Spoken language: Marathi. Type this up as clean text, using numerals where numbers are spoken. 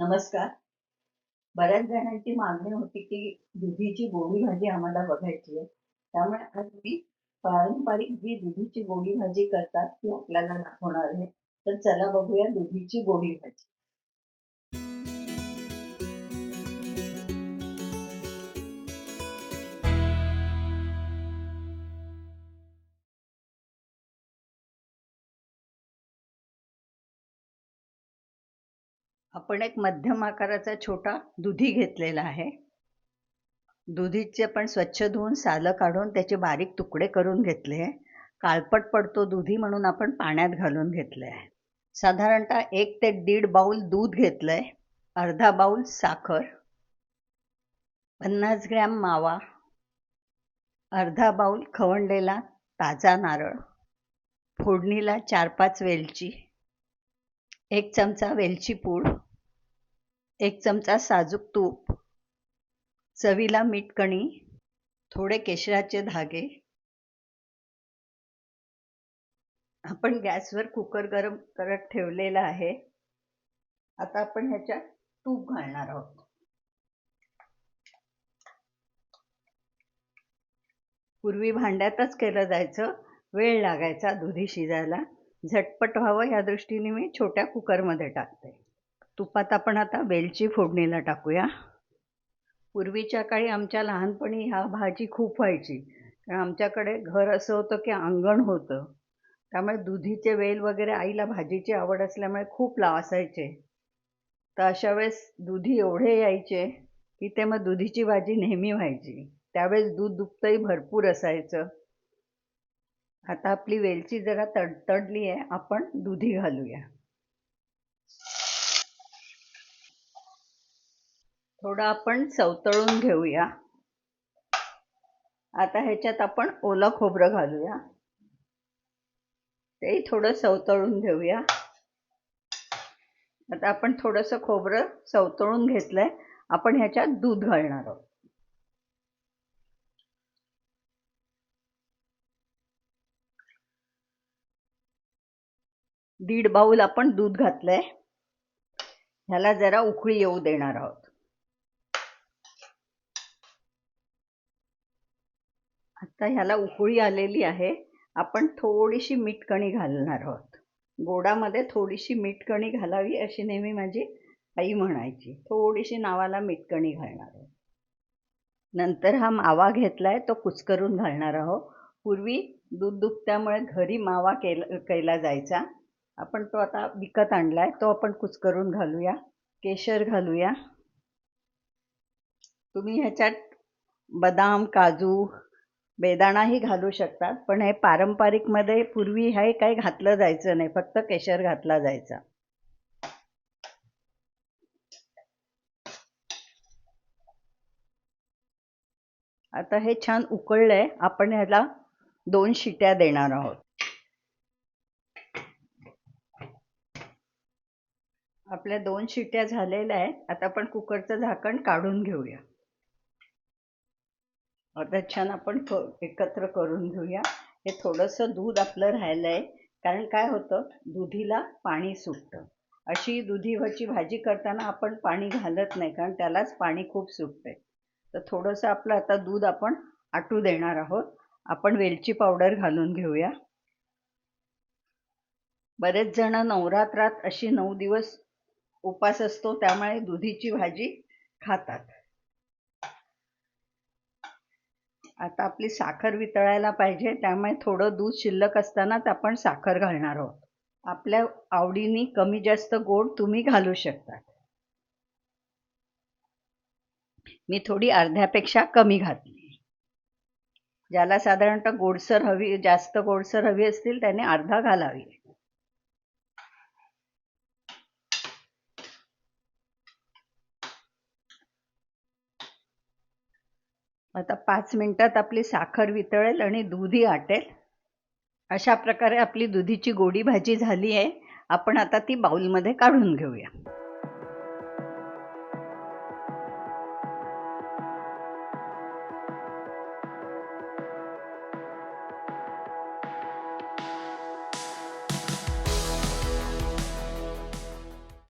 नमस्कार. बऱ्याच जणांची मागणी होती की दुधीची गोडी भाजी आम्हाला बघायची आहे. त्यामुळे आज मी पारंपरिक जी दुधीची गोडी भाजी करतात ती आपल्याला दाखवणार आहे. तर चला बघूया दुधीची गोडी भाजी. आपण एक मध्यम आकाराचा छोटा दुधी घेतलेला आहे. दुधीचे आपण स्वच्छ धुवून सालं काढून त्याचे बारीक तुकडे करून घेतले. काळपट पडतो दुधी म्हणून आपण पाण्यात घालून घेतले आहे. साधारणतः 1 ते 1.5 बाउल दूध घेतलंय. अर्धा बाउल साखर, 50 ग्रॅम मावा, अर्धा बाउल खवणलेला ताजा नारळ, फोडणीला 4-5 वेलची, 1 चमचा वेलची पूड, 1 चमचा साजूक तूप, चवीला मीठ कणी, थोडे केशराचे धागे. आपण गॅसवर कुकर गरम करत ठेवलेला आहे. आता आपण ह्याच्यात तूप घालणार आहोत. पूर्वी भांड्यातच केलं जायचं, वेळ लागायचा दुधी शिजायला. झटपट व्हावं या दृष्टीने मी छोट्या कुकरमध्ये टाकते. तुपात आपण आता वेलची फोडणीला टाकूया. पूर्वीच्या काळी आमच्या लहानपणी ह्या भाजी खूप व्हायची, कारण आमच्याकडे घर असं होतं की अंगण होतं. त्यामुळे दुधीचे वेल वगैरे आईला भाजीची आवड असल्यामुळे खूप असायचे. तर अशा वेळेस दुधी एवढे यायचे की ते मग दुधीची भाजी नेहमी व्हायची. त्यावेळेस दूध दुभतही भरपूर असायचं. आता आपली वेलची जरा तडतडली आहे, आपण दुधी घालूया. थोडं आपण सवतळून घेऊया. आता ह्याच्यात आपण ओलं खोबरं घालूया. तेही थोडं सवतळून घेऊया. आता आपण थोडंसं खोबरं सवतळून घेतलंय. आपण ह्याच्यात दूध घालणार आहोत. दीड बाउल आपण दूध घातलंय. ह्याला जरा उकळी येऊ देणार आहोत. आता ह्याला उकळी आलेली आहे. आपण थोडीशी मीठकणी घालणार आहोत. गोडामध्ये थोडीशी मीठकणी घालावी अशी नेहमी माझी आई म्हणायची. थोडीशी नावाला मीठकणी घालणार आहोत. नंतर हा मावा घेतलाय तो कुस्करून घालणार आहोत. पूर्वी दूध दुभत्यामुळे घरी मावा केला जायचा. आपण तो आता विकत आणलाय, तो आपण कुस्करून घालूया. केशर घालूया. तुम्ही ह्याच्यात बदाम, काजू, बेदाणाही घालू शकतात, पण हे पारंपरिकमध्ये पूर्वी हे काही घातलं जायचं नाही, फक्त केशर घातला जायचा. आता हे छान उकळलंय. आपण ह्याला 2 शिट्या देणार आहोत. आपल्या 2 शिट्या झालेल्या आहेत. आता आपण कुकरचं झाकण काढून घेऊया. आता छान आपण एकत्र करून घेऊया. हे थोडंसं दूध आपलं राहिलंय, कारण काय होतं दुधीला पाणी सुटतं. अशी दुधीची भाजी करताना आपण पाणी घालत नाही, कारण त्यालाच पाणी खूप सुटते. तर थोडंसं आपलं आता दूध आपण आटू देणार आहोत. आपण वेलची पावडर घालून घेऊया. बरेच जण नवरात्रात अशी 9 दिवस उपास असतो, त्यामुळे दुधीची भाजी खातात. आता आपली साखर वितळायला पाहिजे, त्यामुळे थोडं दूध शिल्लक असतानाच आपण साखर घालणार आहोत. आपल्या आवडीने कमी जास्त गोड तुम्ही घालू शकता. मी थोडी अर्ध्यापेक्षा कमी घातली. ज्याला साधारणतः गोडसर हवी, जास्त गोडसर हवी असतील त्याने अर्धा घालावी. आता 5 मिनिटात आपली साखर वितळेल आणि दूधही आटेल. अशा प्रकारे आपली दुधीची गोडी भाजी झाली आहे. आपण आता ती बाउलमध्ये काढून घेऊया.